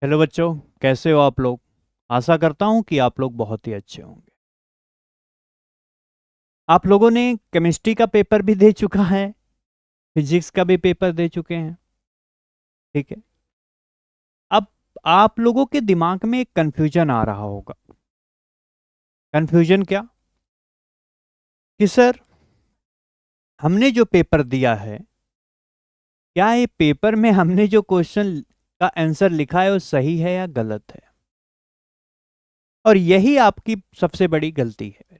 Hello बच्चों, कैसे हो आप लोग। आशा करता हूँ कि आप लोग बहुत ही अच्छे होंगे। आप लोगों ने केमिस्ट्री का पेपर भी दे चुका है, फिजिक्स का भी पेपर दे चुके हैं। ठीक है। अब आप लोगों के दिमाग में एक कंफ्यूजन आ रहा होगा। कंफ्यूजन क्या? कि सर, हमने जो पेपर दिया है, क्या ये पेपर में हमने जो क्वेश्चन का आंसर लिखा है वो सही है या गलत है। और यही आपकी सबसे बड़ी गलती है।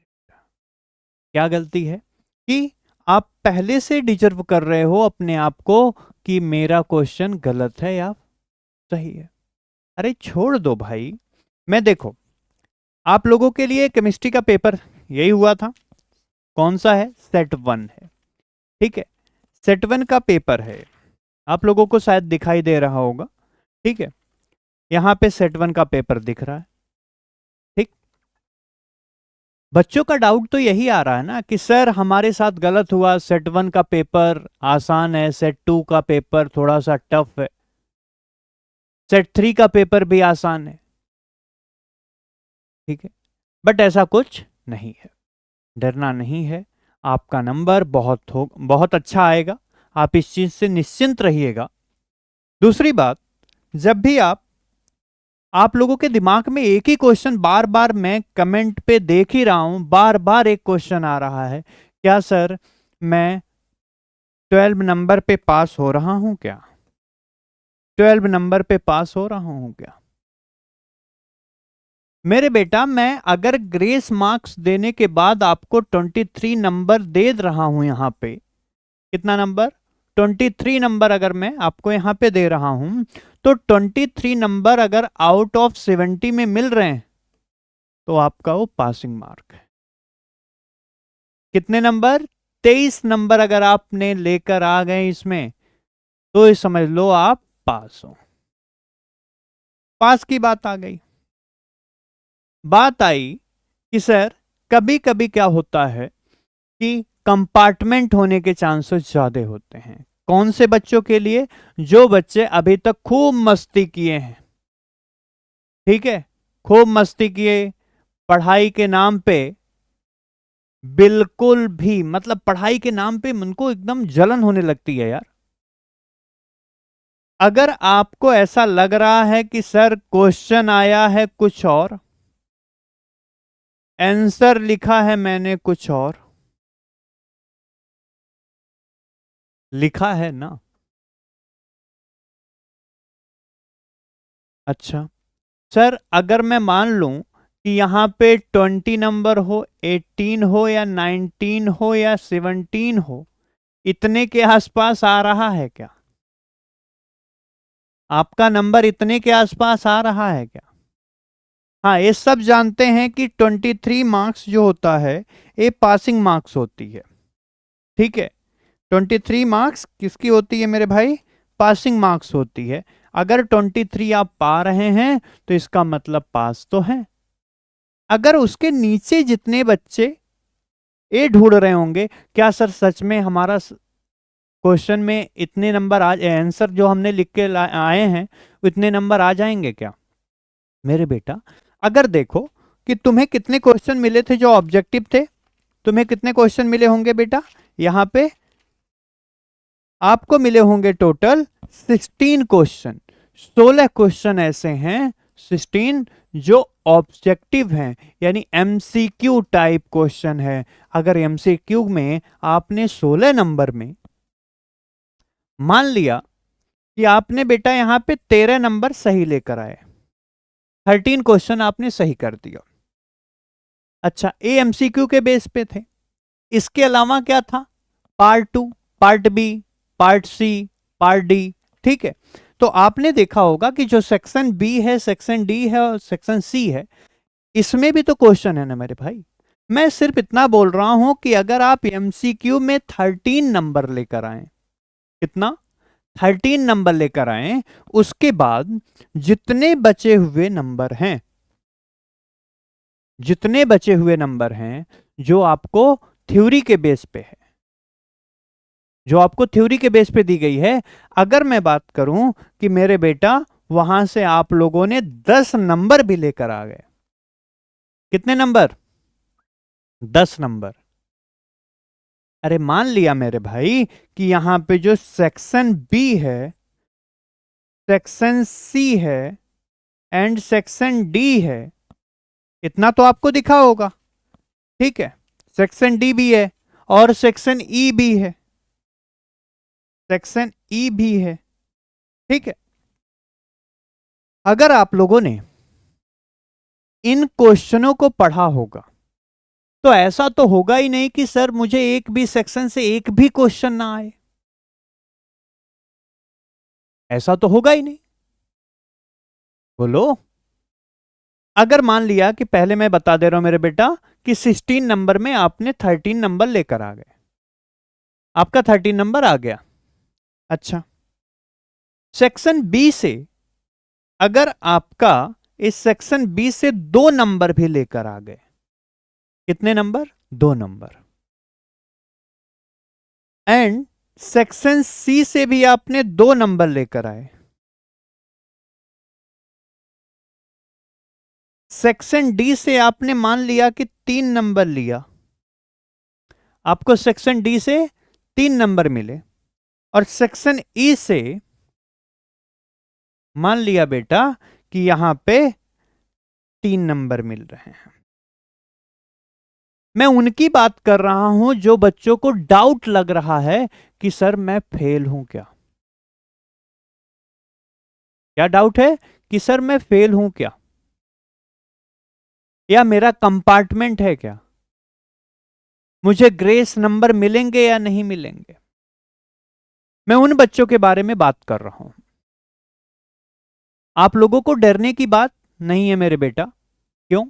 क्या गलती है? कि आप पहले से डिजर्व कर रहे हो अपने आप को कि मेरा क्वेश्चन गलत है या सही है। अरे छोड़ दो भाई। मैं देखो, आप लोगों के लिए केमिस्ट्री का पेपर यही हुआ था। कौन सा है? सेट वन है। ठीक है। सेट वन का पेपर है। आप लोगों को शायद दिखाई दे रहा होगा। ठीक है। यहाँ पे सेट वन का पेपर दिख रहा है। ठीक। बच्चों का डाउट तो यही आ रहा है ना कि सर हमारे साथ गलत हुआ, सेट वन का पेपर आसान है, सेट टू का पेपर थोड़ा सा टफ है, सेट थ्री का पेपर भी आसान है। ठीक है। बट ऐसा कुछ नहीं है। डरना नहीं है। आपका नंबर बहुत अच्छा आएगा। आप इस चीज से निश्चिंत रहिएगा। दूसरी बात, जब भी आप लोगों के दिमाग में एक ही क्वेश्चन बार बार, मैं कमेंट पे देख ही रहा हूं, बार बार एक क्वेश्चन आ रहा है, क्या सर मैं 12 नंबर पे पास हो रहा हूं क्या? 12 नंबर पे पास हो रहा हूं क्या? मेरे बेटा, मैं अगर ग्रेस मार्क्स देने के बाद आपको 23 नंबर दे रहा हूं यहां पे, कितना नंबर? 23 नंबर अगर मैं आपको यहां पे दे रहा हूं, तो 23 नंबर अगर आउट ऑफ 70 में मिल रहे हैं तो आपका वो पासिंग मार्क है। कितने नंबर? 23 नंबर अगर आपने लेकर आ गए इसमें, तो ये समझ लो आप पास हो। पास की बात आ गई। बात आई कि सर, कभी कभी क्या होता है कि कंपार्टमेंट होने के चांसेस ज्यादा होते हैं। कौन से बच्चों के लिए? जो बच्चे अभी तक खूब मस्ती किए हैं। ठीक है। खूब मस्ती किए, पढ़ाई के नाम पे बिल्कुल भी, मतलब पढ़ाई के नाम पे उनको एकदम जलन होने लगती है यार। अगर आपको ऐसा लग रहा है कि सर क्वेश्चन आया है कुछ और, आंसर लिखा है मैंने कुछ और, लिखा है ना? अच्छा सर, अगर मैं मान लूं कि यहां पे 20 नंबर हो, 18 हो या 19 हो या 17 हो, इतने के आसपास आ रहा है क्या? आपका नंबर इतने के आसपास आ रहा है क्या? हाँ, ये सब जानते हैं कि 23 मार्क्स जो होता है ये पासिंग मार्क्स होती है। ठीक है। 23 मार्क्स किसकी होती है मेरे भाई? पासिंग मार्क्स होती है। अगर 23 आप पा रहे हैं तो इसका मतलब पास तो है। अगर उसके नीचे जितने बच्चे ये ढूंढ रहे होंगे, क्या सर सच में हमारा क्वेश्चन में इतने नंबर आ, आंसर जो हमने लिख के आए हैं उतने नंबर आ जाएंगे क्या? मेरे बेटा, अगर देखो कि तुम्हें कितने क्वेश्चन मिले थे जो ऑब्जेक्टिव थे, तुम्हें कितने क्वेश्चन मिले होंगे बेटा? यहां पे आपको मिले होंगे टोटल 16 क्वेश्चन। 16 क्वेश्चन ऐसे हैं, 16, जो ऑब्जेक्टिव हैं, यानी एमसीक्यू टाइप क्वेश्चन है। अगर एमसीक्यू में आपने 16 नंबर में मान लिया कि आपने बेटा यहां पे 13 नंबर सही लेकर आए, 13 क्वेश्चन आपने सही कर दिया। अच्छा, ए एमसीक्यू के बेस पे थे। इसके अलावा क्या था? Part two, part B, part C, part D. ठीक है। तो आपने देखा होगा कि जो सेक्शन बी है, सेक्शन डी है और सेक्शन सी है, इसमें भी तो क्वेश्चन है ना मेरे भाई। मैं सिर्फ इतना बोल रहा हूं कि अगर आप एमसीक्यू में 13 नंबर लेकर आए, कितना? 13 नंबर लेकर आए, उसके बाद जितने बचे हुए नंबर हैं, जितने बचे हुए नंबर हैं जो आपको थ्योरी के बेस पे है, जो आपको थ्योरी के बेस पे दी गई है, अगर मैं बात करूं कि मेरे बेटा वहां से आप लोगों ने 10 नंबर भी लेकर आ गए। कितने नंबर? 10 नंबर। अरे मान लिया मेरे भाई कि यहां पे जो सेक्शन बी है, सेक्शन सी है एंड सेक्शन डी है, इतना तो आपको दिखा होगा। ठीक है, सेक्शन डी भी है और सेक्शन ई भी है, सेक्शन ई भी है। ठीक है, अगर आप लोगों ने इन क्वेश्चनों को पढ़ा होगा तो ऐसा तो होगा ही नहीं कि सर मुझे एक भी सेक्शन से एक भी क्वेश्चन ना आए। ऐसा तो होगा ही नहीं। बोलो। अगर मान लिया कि पहले मैं बता दे रहा हूं मेरे बेटा कि 16 नंबर में आपने 13 नंबर लेकर आ गए, आपका 13 नंबर आ गया। अच्छा, सेक्शन बी से अगर आपका इस सेक्शन बी से 2 नंबर भी लेकर आ गए, कितने number? 2 number. And section C से भी आपने 2 नंबर लेकर आए, सेक्शन डी से आपने मान लिया कि 3 नंबर लिया, आपको सेक्शन डी से 3 नंबर मिले, और सेक्शन ई से मान लिया बेटा कि यहां पे 3 नंबर मिल रहे हैं। मैं उनकी बात कर रहा हूं जो बच्चों को डाउट लग रहा है कि सर मैं फेल हूं क्या? क्या डाउट है कि सर मैं फेल हूं क्या, या मेरा कंपार्टमेंट है क्या, मुझे ग्रेस नंबर मिलेंगे या नहीं मिलेंगे? मैं उन बच्चों के बारे में बात कर रहा हूं। आप लोगों को डरने की बात नहीं है मेरे बेटा। क्यों?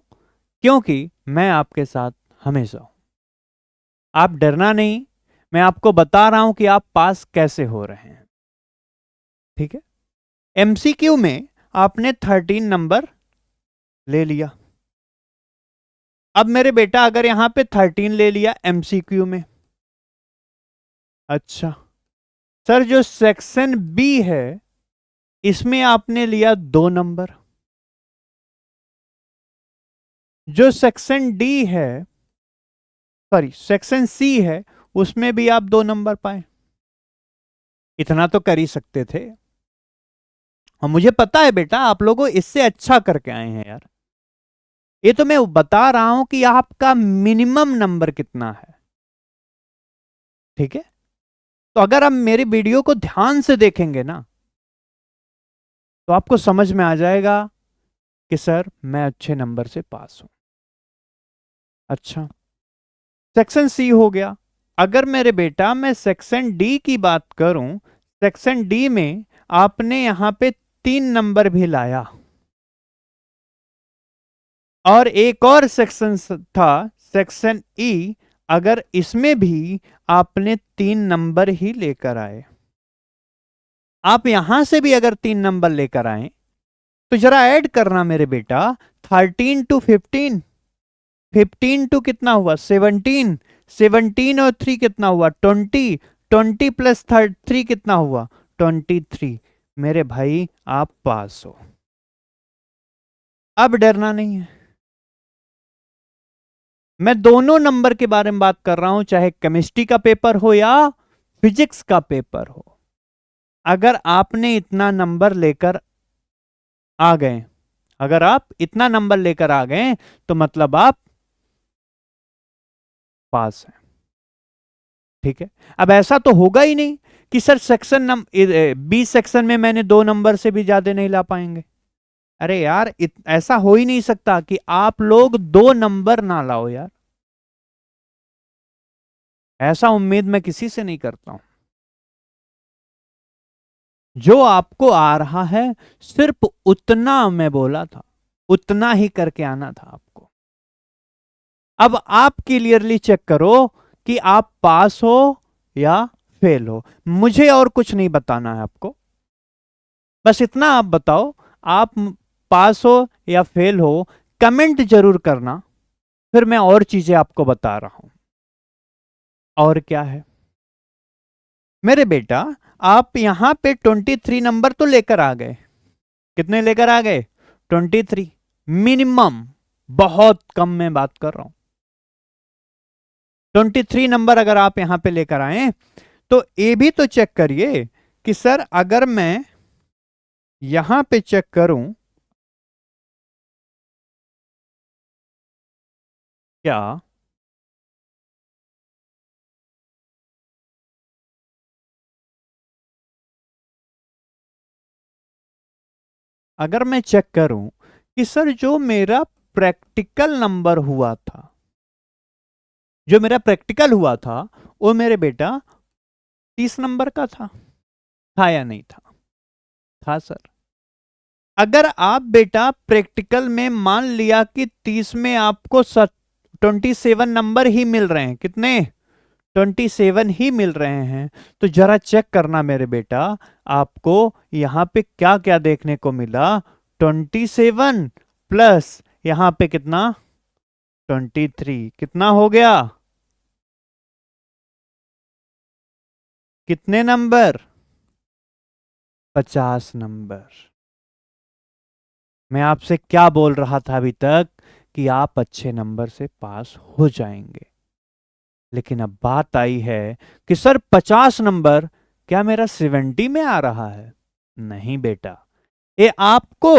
क्योंकि मैं आपके साथ हमेशा हूं। आप डरना नहीं, मैं आपको बता रहा हूं कि आप पास कैसे हो रहे हैं। ठीक है, एमसीक्यू में आपने 13 नंबर ले लिया। अब मेरे बेटा अगर यहां पे 13 ले लिया एमसीक्यू में, अच्छा सर जो सेक्शन बी है इसमें आपने लिया 2 नंबर, जो सेक्शन डी है, सॉरी सेक्शन सी है, उसमें भी आप 2 नंबर पाए। इतना तो कर ही सकते थे। और मुझे पता है बेटा आप लोगों इससे अच्छा करके आए हैं यार। ये तो मैं बता रहा हूं कि आपका मिनिमम नंबर कितना है। ठीक है, तो अगर आप मेरी वीडियो को ध्यान से देखेंगे ना तो आपको समझ में आ जाएगा कि सर मैं अच्छे नंबर से पास हूं। अच्छा, सेक्शन सी हो गया। अगर मेरे बेटा मैं सेक्शन डी की बात करूं, सेक्शन डी में आपने यहां पे 3 नंबर भी लाया, और एक और सेक्शन था सेक्शन ई, अगर इसमें भी आपने 3 नंबर ही लेकर आए, आप यहां से भी अगर 3 नंबर लेकर आए तो जरा ऐड करना मेरे बेटा, 13 टू 15, 15 टू कितना हुआ 17, 17 और 3 कितना हुआ 20, 20 प्लस 3 कितना हुआ 23। मेरे भाई आप पास हो। अब डरना नहीं है। मैं दोनों नंबर के बारे में बात कर रहा हूं, चाहे केमिस्ट्री का पेपर हो या फिजिक्स का पेपर हो। अगर आपने इतना नंबर लेकर आ गए, अगर आप इतना नंबर लेकर आ गए तो मतलब आप पास हैं। ठीक है, अब ऐसा तो होगा ही नहीं कि सर सेक्शन बी सेक्शन में मैंने 2 नंबर से भी ज्यादा नहीं ला पाएंगे। अरे यार ऐसा हो ही नहीं सकता कि आप लोग 2 नंबर ना लाओ यार। ऐसा उम्मीद मैं किसी से नहीं करता हूं। जो आपको आ रहा है सिर्फ उतना मैं बोला था, उतना ही करके आना था आपको। अब आप क्लियरली चेक करो कि आप पास हो या फेल हो। मुझे और कुछ नहीं बताना है आपको, बस इतना आप बताओ आप पास हो या फेल हो। कमेंट जरूर करना, फिर मैं और चीजें आपको बता रहा हूं। और क्या है मेरे बेटा, आप यहां पे 23 नंबर तो लेकर आ गए, कितने लेकर आ गए? 23 मिनिमम, बहुत कम में बात कर रहा हूं। 23 नंबर अगर आप यहां पे लेकर आए तो ये भी तो चेक करिए कि सर अगर मैं यहां पे चेक करूं, क्या अगर मैं चेक करूं कि सर जो मेरा प्रैक्टिकल नंबर हुआ था, जो मेरा प्रैक्टिकल हुआ था वो मेरे बेटा 30 नंबर का था या नहीं था? था सर। अगर आप बेटा प्रैक्टिकल में मान लिया कि 30 में आपको 27 नंबर ही मिल रहे हैं, कितने? 27 ही मिल रहे हैं, तो जरा चेक करना मेरे बेटा, आपको यहां पे क्या क्या देखने को मिला? 27 प्लस यहां पे कितना? 23, कितना हो गया? कितने नंबर? 50 नंबर। मैं आपसे क्या बोल रहा था अभी तक कि आप अच्छे नंबर से पास हो जाएंगे, लेकिन अब बात आई है कि सर 50 नंबर क्या मेरा 70 में आ रहा है? नहीं बेटा, ये आपको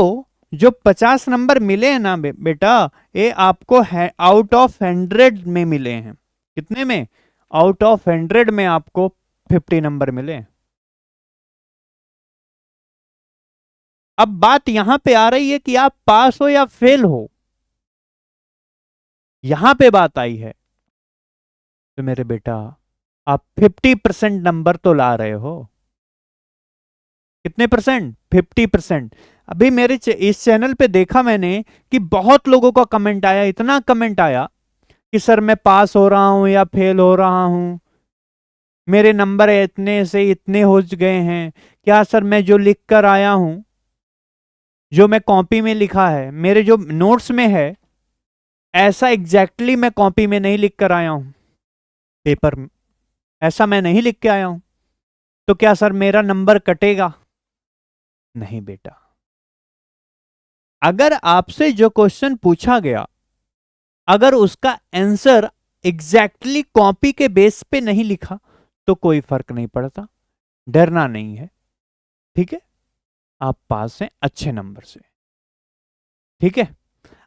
जो 50 नंबर मिले हैं ना बेटा, ये आपको आउट ऑफ 100 में मिले हैं। कितने में? आउट ऑफ 100 में आपको 50 नंबर मिले हैं। अब बात यहां पे आ रही है कि आप पास हो या फेल हो, यहां पे बात आई है। तो मेरे बेटा, आप 50% नंबर तो ला रहे हो। कितने परसेंट? 50%। अभी मेरे इस चैनल पे देखा मैंने कि बहुत लोगों का कमेंट आया, इतना कमेंट आया कि सर मैं पास हो रहा हूं या फेल हो रहा हूं, मेरे नंबर इतने से इतने हो गए हैं। क्या सर मैं जो लिख कर आया हूं, जो मैं कॉपी में लिखा है, मेरे जो नोट्स में है, ऐसा एग्जैक्टली मैं कॉपी में नहीं लिख कर आया हूं, पेपर में ऐसा मैं नहीं लिख के आया हूं, तो क्या सर मेरा नंबर कटेगा? नहीं बेटा, अगर आपसे जो क्वेश्चन पूछा गया, अगर उसका आंसर एग्जैक्टली कॉपी के बेस पे नहीं लिखा तो कोई फर्क नहीं पड़ता, डरना नहीं है। ठीक है, आप पास हैं अच्छे नंबर से। ठीक है,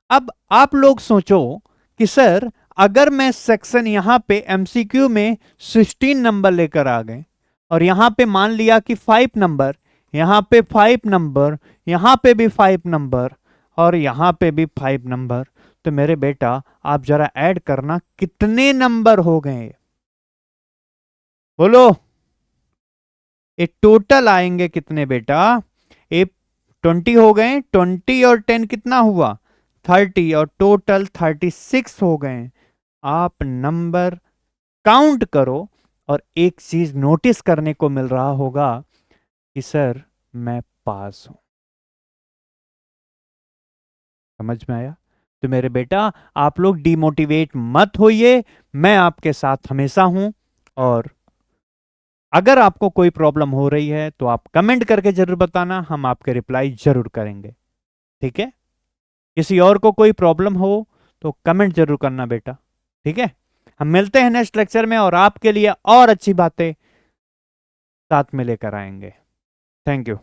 अब आप लोग सोचो कि सर अगर मैं सेक्शन यहां पे एमसीक्यू में 16 नंबर लेकर आ गए, और यहां पे मान लिया कि 5 नंबर, यहां पे 5 नंबर, यहां पे भी 5 नंबर, और यहां पे भी 5 नंबर, तो मेरे बेटा आप जरा ऐड करना कितने नंबर हो गए? बोलो, ये टोटल आएंगे कितने बेटा? ये 20 हो गए, 20 और 10 कितना हुआ? 30, और टोटल 36 हो गए। आप नंबर काउंट करो, और एक चीज नोटिस करने को मिल रहा होगा कि सर मैं पास हूं। समझ में आया? तो मेरे बेटा आप लोग डिमोटिवेट मत होइए, मैं आपके साथ हमेशा हूं। और अगर आपको कोई प्रॉब्लम हो रही है तो आप कमेंट करके जरूर बताना, हम आपके रिप्लाई जरूर करेंगे। ठीक है, किसी और को कोई प्रॉब्लम हो तो कमेंट जरूर करना बेटा। ठीक है, हम मिलते हैं नेक्स्ट लेक्चर में, और आपके लिए और अच्छी बातें साथ में लेकर आएंगे। Thank you.